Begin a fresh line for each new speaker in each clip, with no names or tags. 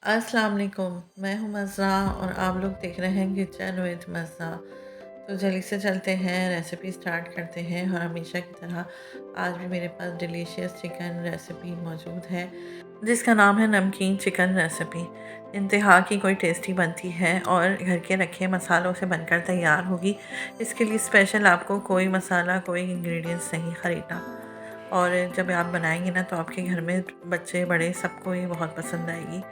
अस्सलाम वालेकुम। मैं हूँ मज़ा और आप लोग देख रहे हैं किचन विद मज़ा। तो जल्दी से चलते हैं, रेसिपी स्टार्ट करते हैं और हमेशा की तरह आज भी मेरे पास डिलीशियस चिकन रेसिपी मौजूद है जिसका नाम है नमकीन चिकन रेसिपी। इंतहा की कोई टेस्टी बनती है और घर के रखे मसालों से बनकर तैयार होगी। इसके लिए स्पेशल आपको कोई मसाला कोई इंग्रेडिएंट्स नहीं ख़रीदना और जब आप बनाएंगे ना तो आपके घर में बच्चे बड़े सबको ये बहुत पसंद आएगी।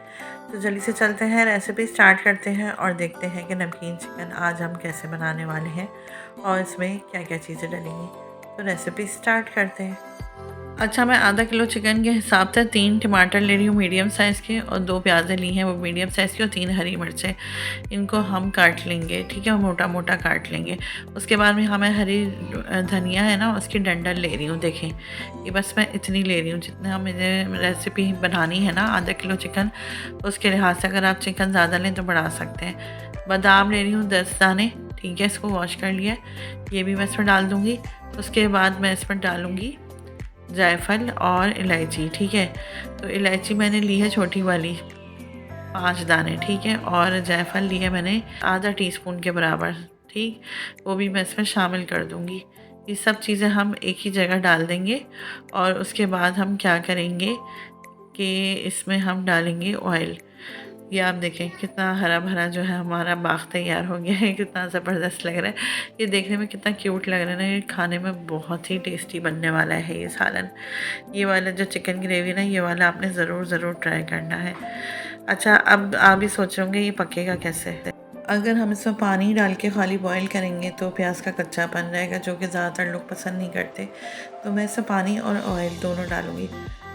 तो जल्दी से चलते हैं, रेसिपी स्टार्ट करते हैं और देखते हैं कि नमकीन चिकन आज हम कैसे बनाने वाले हैं और इसमें क्या क्या चीज़ें डलेंगी। तो रेसिपी स्टार्ट करते हैं। अच्छा, मैं आधा किलो चिकन के हिसाब से 3 टमाटर ले रही हूँ मीडियम साइज़ के और 2 प्याज़ें ली हैं वो मीडियम साइज़ की और 3 हरी मिर्चें। इनको हम काट लेंगे, ठीक है, मोटा मोटा काट लेंगे। उसके बाद में हमें हरी धनिया है ना उसकी डंडल ले रही हूँ। देखें, ये बस मैं इतनी ले रही हूँ जितना मुझे रेसिपी बनानी है ना आधा किलो चिकन, उसके लिहाज से अगर आप चिकन ज़्यादा लें तो बढ़ा सकते हैं। बादाम ले रही हूँ 10 दाने, ठीक है, इसको वॉश कर लिया, ये भी मैं इसमें डाल दूँगी। उसके बाद मैं इसमें डालूँगी जायफल और इलायची, ठीक है। तो इलायची मैंने ली है छोटी वाली 5 दाने, ठीक है, और जायफल ली है मैंने आधा टीस्पून के बराबर, ठीक, वो भी मैं इसमें शामिल कर दूँगी। ये सब चीज़ें हम एक ही जगह डाल देंगे और उसके बाद हम क्या करेंगे कि इसमें हम डालेंगे ऑयल। ये आप देखें कितना हरा भरा जो है हमारा बाग तैयार हो गया है, कितना ज़बरदस्त लग रहा है। ये देखने में कितना क्यूट लग रहा है ना, ये खाने में बहुत ही टेस्टी बनने वाला है ये सालन। ये वाला जो चिकन ग्रेवी ना, ये वाला आपने ज़रूर ट्राई करना है। अच्छा, अब आप भी सोच रहे होंगे ये पकेगा कैसे। अगर हम इसमें पानी डाल के खाली बॉईल करेंगे तो प्याज का कच्चापन रहेगा जो कि ज़्यादातर लोग पसंद नहीं करते। तो मैं इसमें पानी और ऑयल दोनों डालूँगी।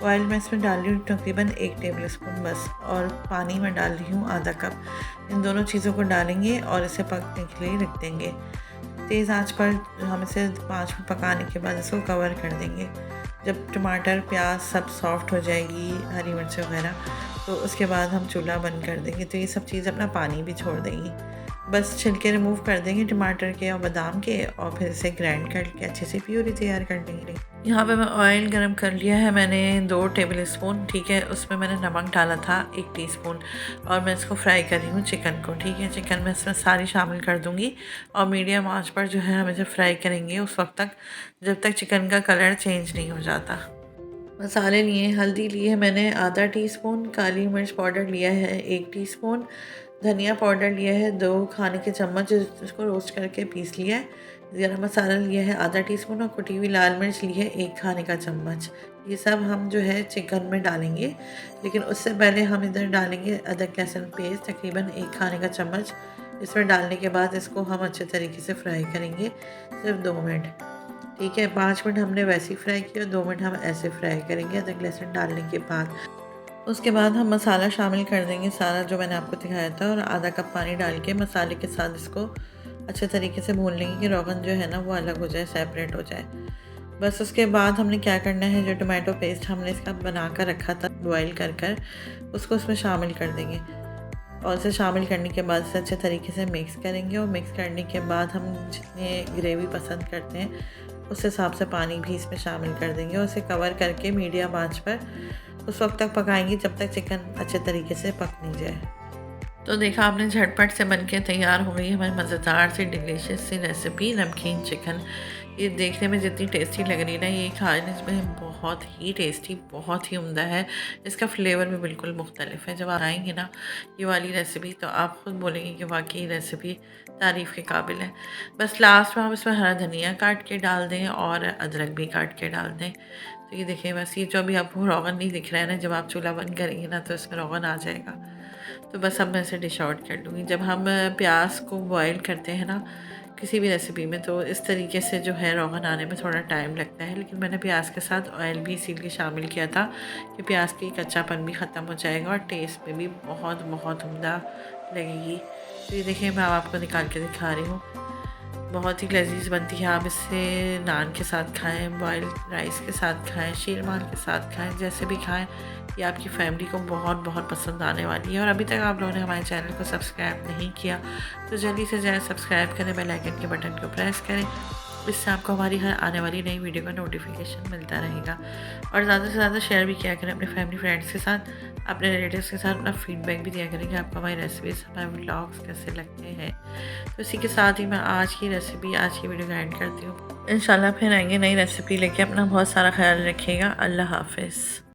ऑयल मैं इसमें डाल रही हूँ तकरीबन 1 टेबल स्पून बस, और पानी मैं डाल रही हूँ आधा कप। इन दोनों चीज़ों को डालेंगे और इसे पकने के लिए रख देंगे। तेज़ आंच पर हम इसे 5 मिनट पकाने के बाद इसको कवर कर देंगे। जब टमाटर प्याज सब सॉफ्ट हो जाएगी, हरी मिर्च वगैरह, तो उसके बाद हम चूल्हा बंद कर देंगे। तो ये सब चीज़ अपना पानी भी छोड़ देंगी। बस छिलके रिमूव कर देंगे टमाटर के और बादाम के और फिर इसे ग्राइंड करके अच्छे से प्यूरी तैयार कर लेंगे। यहाँ पे मैं ऑयल गरम कर लिया है मैंने 2 टेबल स्पून, ठीक है, उसमें मैंने नमक डाला था 1 टीस्पून और मैं इसको फ्राई कर रही हूँ चिकन को, ठीक है। चिकन मैं इसमें सारी शामिल कर दूँगी और मीडियम आंच पर जो है हम इसे फ्राई करेंगे उस वक्त तक जब तक चिकन का कलर चेंज नहीं हो जाता। मसाले लिए, हल्दी ली है मैंने आधा टीस्पून, काली मिर्च पाउडर लिया है 1 टीस्पून, धनिया पाउडर लिया है 2 खाने के चम्मच, इसको रोस्ट करके पीस लिया है। गरम मसाला लिया है आधा टीस्पून और कुटी हुई लाल मिर्च ली है 1 खाने का चम्मच। ये सब हम जो है चिकन में डालेंगे, लेकिन उससे पहले हम इधर डालेंगे अदरक लहसुन पेस्ट तकरीबन 1 खाने का चम्मच। इसमें डालने के बाद इसको हम अच्छे तरीके से फ्राई करेंगे सिर्फ 2 मिनट, ठीक है। 5 मिनट हमने वैसे ही फ्राई किया, 2 मिनट हम ऐसे फ्राई करेंगे अदरक लहसुन डालने के बाद। उसके बाद हम मसाला शामिल कर देंगे सारा जो मैंने आपको दिखाया था और आधा कप पानी डाल के मसाले के साथ इसको अच्छे तरीके से भून लेंगे कि रोगन जो है ना वो अलग हो जाए, सेपरेट हो जाए। बस उसके बाद हमने क्या करना है, जो टमाटो पेस्ट हमने इसका बना कर रखा था बॉयल कर उसको उसमें शामिल कर देंगे और इसे शामिल करने के बाद इसे अच्छे तरीके से मिक्स करेंगे और मिक्स करने के बाद हम जितने ग्रेवी पसंद करते हैं उस हिसाब से पानी भी इसमें शामिल कर देंगे और इसे कवर करके मीडियम आंच पर उस वक्त तक पकाएंगे जब तक चिकन अच्छे तरीके से पक नहीं जाए। तो देखा आपने, झटपट से बनके तैयार हो गई हमारी मज़ेदार सी डिलीशियस सी रेसिपी नमकीन चिकन। ये देखने में जितनी टेस्टी लग रही है ना, ये खाने में बहुत ही टेस्टी, बहुत ही उम्दा है। इसका फ्लेवर भी बिल्कुल मुख्तलिफ है। जब आप आएंगे ना ये वाली रेसिपी तो आप ख़ुद बोलेंगे कि वाकई रेसिपी तारीफ़ के काबिल है। बस लास्ट में आप इसमें हरा धनिया काट के डाल दें और अदरक भी काट के डाल दें। तो ये देखिए, बस ये जो अभी आपको रोगन नहीं दिख रहा है ना, जब आप चूल्हा बंद करेंगे ना तो इसमें रोगन आ जाएगा। तो बस अब मैं इसे डिश आउट कर लूँगी। जब हम प्याज को बॉईल करते हैं ना किसी भी रेसिपी में तो इस तरीके से जो है रोगन आने में थोड़ा टाइम लगता है, लेकिन मैंने प्याज के साथ ऑयल भी इसीलिए शामिल किया था कि प्याज की कच्चापन भी ख़त्म हो जाएगा और टेस्ट में भी बहुत बहुत उम्दा लगेगी। तो ये देखिए, मैं आपको निकाल के दिखा रही हूँ, बहुत ही लजीज बनती है। आप इससे नान के साथ खाएं, बॉइल्ड राइस के साथ खाएं, शीरमाल के साथ खाएं, जैसे भी खाएं, ये आपकी फैमिली को बहुत बहुत पसंद आने वाली है। और अभी तक आप लोगों ने हमारे चैनल को सब्सक्राइब नहीं किया तो जल्दी से जाएं, सब्सक्राइब करें, बेल आइकन के बटन को प्रेस करें इससे आपको हमारी हर आने वाली नई वीडियो का नोटिफिकेशन मिलता रहेगा। और ज़्यादा से ज़्यादा शेयर भी किया करें अपने फैमिली फ्रेंड्स के साथ, अपने रिलेटिव्स के साथ। अपना फीडबैक भी दिया करें कि आपको हमारी रेसिपीज़, हमारे व्लॉग्स कैसे लगते हैं। तो इसी के साथ ही मैं आज की वीडियो का एंड करती हूँ। इंशाल्लाह फिर आएंगे नई रेसिपी लेके। अपना बहुत सारा ख्याल रखिएगा। अल्लाह हाफ़िज़।